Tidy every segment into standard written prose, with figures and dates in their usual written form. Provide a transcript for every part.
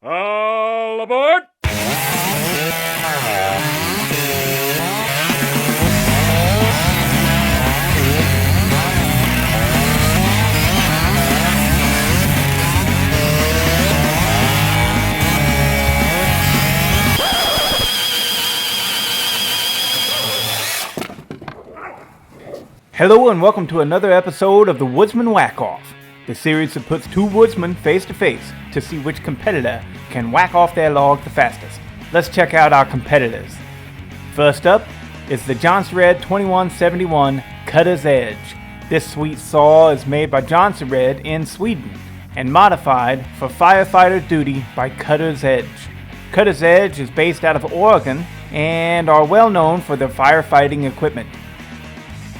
All aboard! Hello and welcome to another episode of the Woodsman Wack-Off, the series that puts two woodsmen face to face to see which competitor can whack off their log the fastest. Let's check out our competitors. First up is the Jonsered 2171 Cutter's Edge. This sweet saw is made by Jonsered in Sweden and modified for firefighter duty by Cutter's Edge. Cutter's Edge is based out of Oregon and are well known for their firefighting equipment.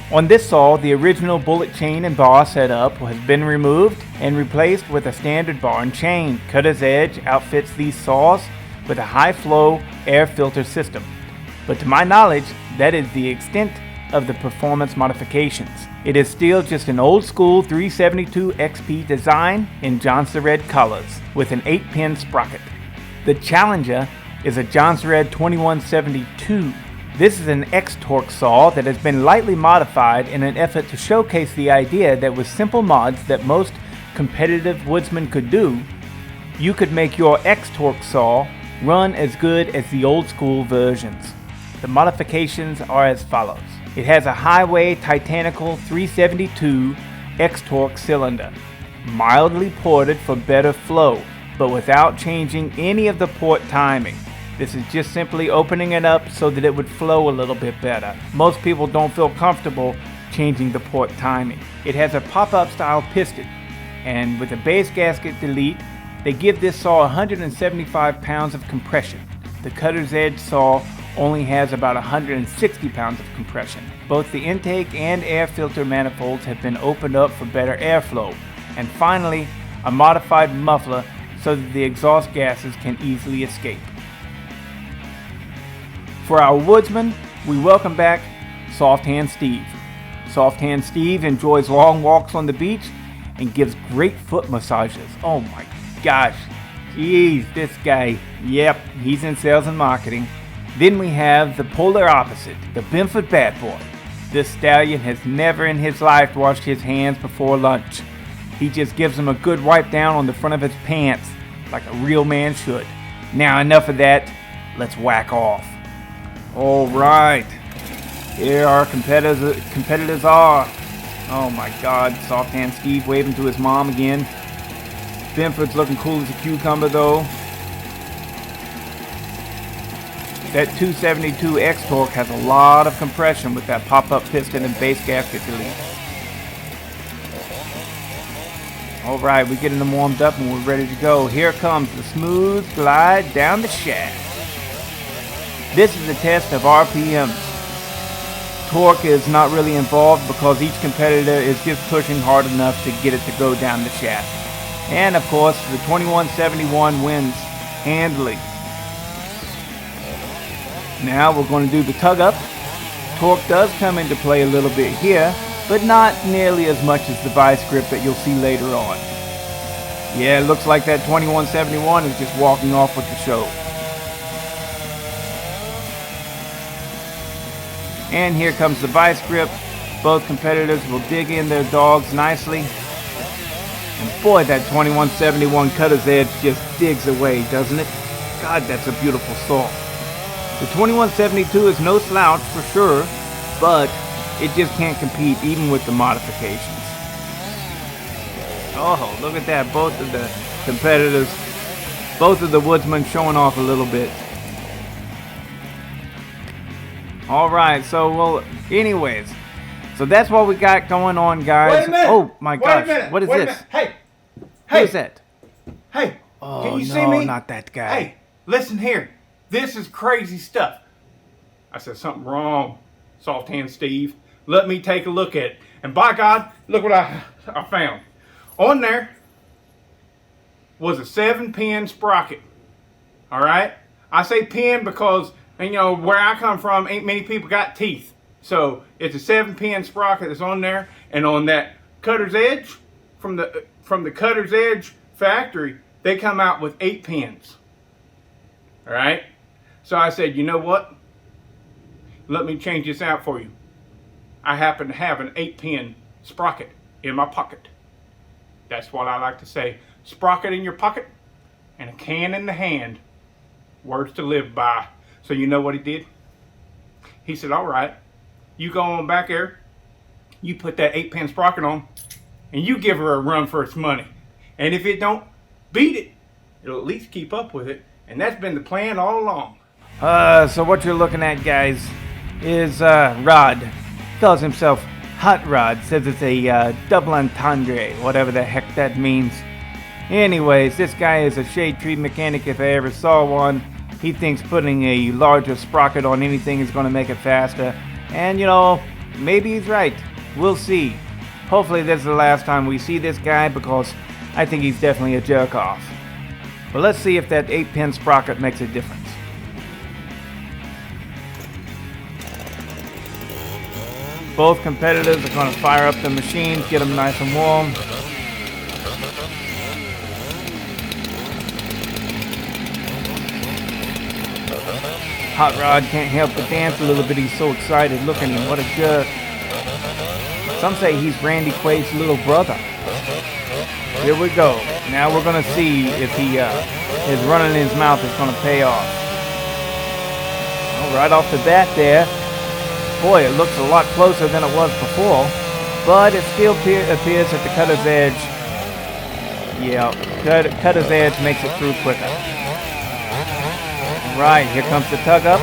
On this saw, the original bullet chain and bar setup has been removed and replaced with a standard bar and chain. Cutter's Edge outfits these saws with a high-flow air filter system. But to my knowledge, that is the extent of the performance modifications. It is still just an old-school 372 XP design in Jonsered colors with an 8-pin sprocket. The Challenger is a Jonsered 2172. This is an X-Torque saw that has been lightly modified in an effort to showcase the idea that with simple mods that most competitive woodsmen could do, you could make your X-Torque saw run as good as the old school versions. The modifications are as follows. It has a highway Titanical 372 X-Torque cylinder, mildly ported for better flow, but without changing any of the port timing. This is just simply opening it up so that it would flow a little bit better. Most people don't feel comfortable changing the port timing. It has a pop-up style piston, and with a base gasket delete, they give this saw 175 pounds of compression. The Cutter's Edge saw only has about 160 pounds of compression. Both the intake and air filter manifolds have been opened up for better airflow. And finally, a modified muffler so that the exhaust gases can easily escape. For our woodsman, we welcome back Soft Hand Steve. Soft Hand Steve enjoys long walks on the beach and gives great foot massages. Oh my gosh. Jeez, this guy. Yep, he's in sales and marketing. Then we have the polar opposite, the Benford Bad Boy. This stallion has never in his life washed his hands before lunch. He just gives them a good wipe down on the front of his pants, like a real man should. Now enough of that, let's whack off. All right, here our competitors are. Oh my God, Soft Hand Steve waving to his mom again. Benford's looking cool as a cucumber though. That 272 X-Torque has a lot of compression with that pop-up piston and base gasket delete. All right, we're getting them warmed up and we're ready to go. Here comes the smooth glide down the shaft. This is a test of RPMs. Torque is not really involved because each competitor is just pushing hard enough to get it to go down the shaft. And of course, the 2171 wins handily. Now we're going to do the tug up. Torque does come into play a little bit here, but not nearly as much as the vice grip that you'll see later on. Yeah, it looks like that 2171 is just walking off with the show. And here comes the vice grip. Both competitors will dig in their dogs nicely. And boy, that 2171 Cutter's Edge just digs away, doesn't it? God, that's a beautiful saw. The 2172 is no slouch for sure, but it just can't compete even with the modifications. Oh, look at that. Both of the competitors, both of the woodsmen showing off a little bit. Alright, so, anyways. So that's what we got going on, guys. Wait a minute! Oh, my gosh. Wait a minute! What is Wait a this? minute. Hey! Who is that? Hey! Oh, Can you no, see me? Not that guy. Hey, listen here. This is crazy stuff. I said something wrong, Soft Hand Steve. Let me take a look at it. And by God, look what I found. On there was a 7-pin sprocket. Alright? I say pin because, you know, where I come from, ain't many people got teeth. So it's a 7-pin sprocket that's on there, and on that Cutter's Edge from the Cutter's Edge factory, They come out with 8 pins. All right. So I said, you know what? Let me change this out for you. I happen to have an 8-pin sprocket in my pocket. That's what I like to say. Sprocket in your pocket and a can in the hand. Words to live by. So you know what he did? He said, all right, you go on back there, you put that 8-pin sprocket on, and you give her a run for its money. And if it don't beat it, it'll at least keep up with it. And that's been the plan all along. So what you're looking at, guys, is Rod. He calls himself Hot Rod. Says it's a double entendre, whatever the heck that means. Anyways, this guy is a shade tree mechanic if I ever saw one. He thinks putting a larger sprocket on anything is going to make it faster. And, you know, maybe he's right. We'll see. Hopefully this is the last time we see this guy, because I think he's definitely a jerk-off. But let's see if that 8-pin sprocket makes a difference. Both competitors are going to fire up the machines, get them nice and warm. Hot Rod can't help but dance a little bit. He's so excited. Look at him. What a jerk. Some say he's Randy Quaid's little brother. Here we go. Now we're going to see if his running in his mouth is going to pay off. Well, right off the bat there. Boy, it looks a lot closer than it was before. But it still appears that the cutter's edge. Yeah, cutter's edge makes it through quicker. Right, here comes the tug up.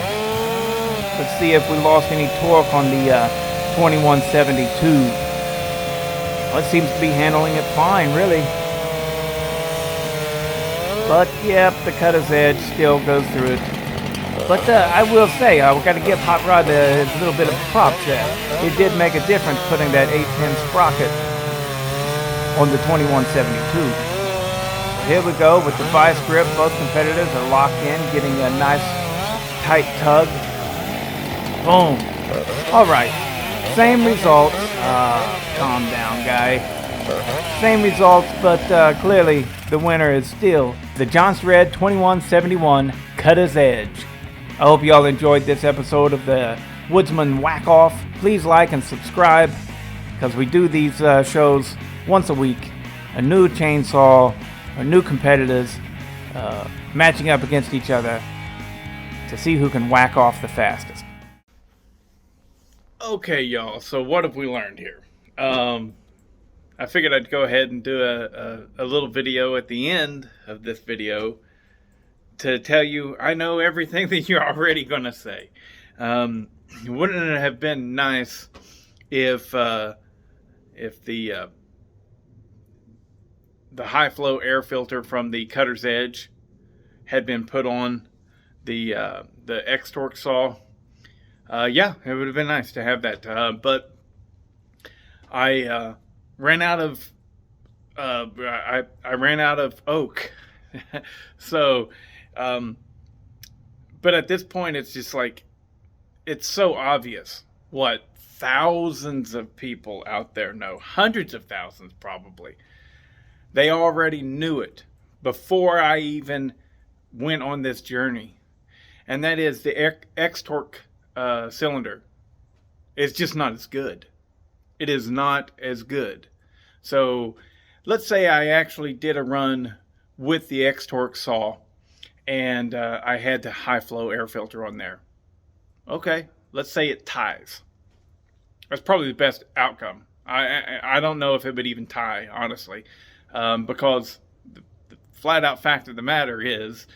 Let's see if we lost any torque on the 2172. Well, it seems to be handling it fine, really. But, yep, the cutter's edge still goes through it. But I will say, we've got to give Hot Rod a little bit of props there. It did make a difference putting that 8-pin sprocket on the 2172. Here we go with the vice grip. Both competitors are locked in, getting a nice tight tug. Boom. All right. Same results. Calm down, guy. Same results, but clearly the winner is still the Jonsered 2171 Cutter's Edge. I hope you all enjoyed this episode of the Woodsman Wack-Off. Please like and subscribe, because we do these shows once a week. A new chainsaw, or new competitors matching up against each other to see who can whack off the fastest. Okay, y'all, so what have we learned here? I figured I'd go ahead and do a little video at the end of this video to tell you I know everything that you're already going to say. Wouldn't it have been nice if the high flow air filter from the cutter's edge had been put on the X-Torque saw? Yeah, it would have been nice to have that. But I ran out of I ran out of oak. So, but at this point, it's just like, it's so obvious what thousands of people out there know, hundreds of thousands probably. They already knew it before I even went on this journey. And that is the X-Torque cylinder is just not as good. It is not as good. So let's say I actually did a run with the X-Torque saw and I had the high flow air filter on there. Okay, let's say it ties. That's probably the best outcome. I don't know if it would even tie, honestly. Because the flat out fact of the matter is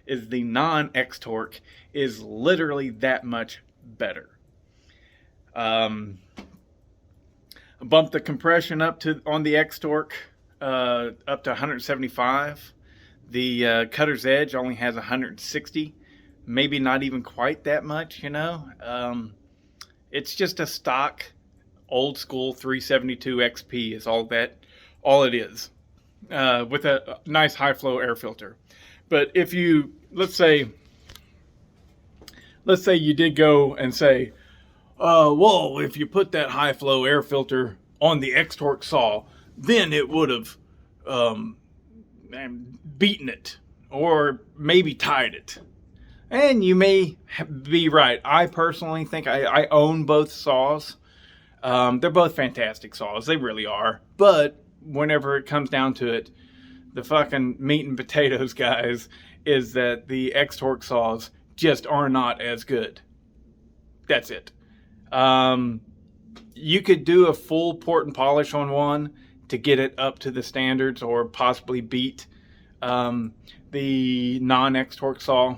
the non-X-Torque is literally that much better. Bump the compression up on the X-Torque up to 175. The cutter's edge only has 160, maybe not even quite that much, you know. It's just a stock old school 372 XP is all it is. With a nice high flow air filter. But if you, let's say you did go and say, well, if you put that high flow air filter on the X-Torque saw, then it would have beaten it or maybe tied it. And you may be right. I personally think I own both saws. They're both fantastic saws. They really are. But whenever it comes down to it, the fucking meat and potatoes, guys, is that the X-Torque saws just are not as good. That's it. You could do a full port and polish on one to get it up to the standards or possibly beat the non-X-Torque saw.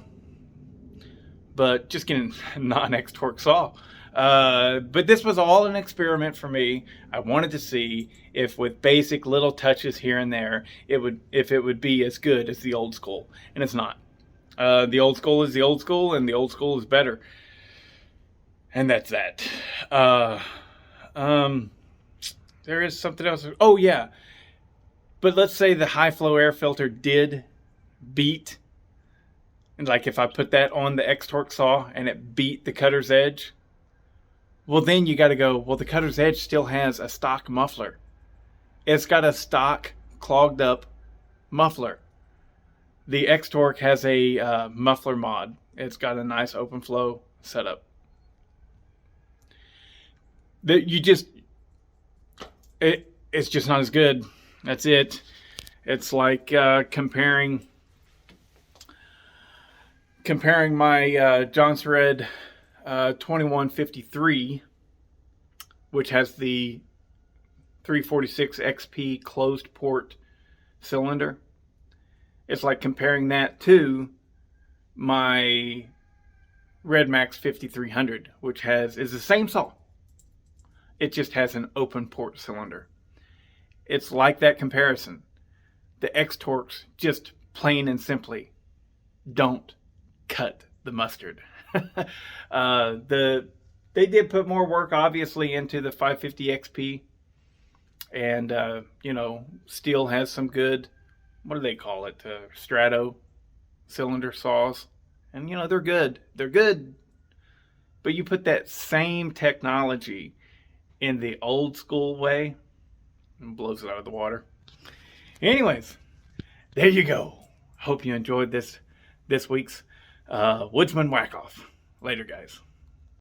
But just getting a non-X-Torque saw. But this was all an experiment for me. I wanted to see if with basic little touches here and there, if it would be as good as the old school. And it's not. The old school is the old school, and the old school is better. And that's that. There is something else. Oh, yeah. But let's say the high flow air filter did beat. And like if I put that on the X-Torque saw and it beat the cutter's edge, well, then you got to go, well, the cutter's edge still has a stock muffler. It's got a stock clogged up muffler. The X-Torque has a muffler mod. It's got a nice open flow setup. It's just not as good. That's it. It's like comparing my Jonsered 2153, which has the 346 XP closed port cylinder. It's like comparing that to my Redmax 5300, which is the same saw. It just has an open port cylinder. It's like that comparison. The X-Torques just plain and simply don't cut the mustard. They did put more work, obviously, into the 550 XP, and Steel has some good, what do they call it, Strato cylinder saws, and they're good. They're good, but you put that same technology in the old school way, and blows it out of the water. Anyways, there you go. Hope you enjoyed this week's Woodsman Wack-Off. Later, guys.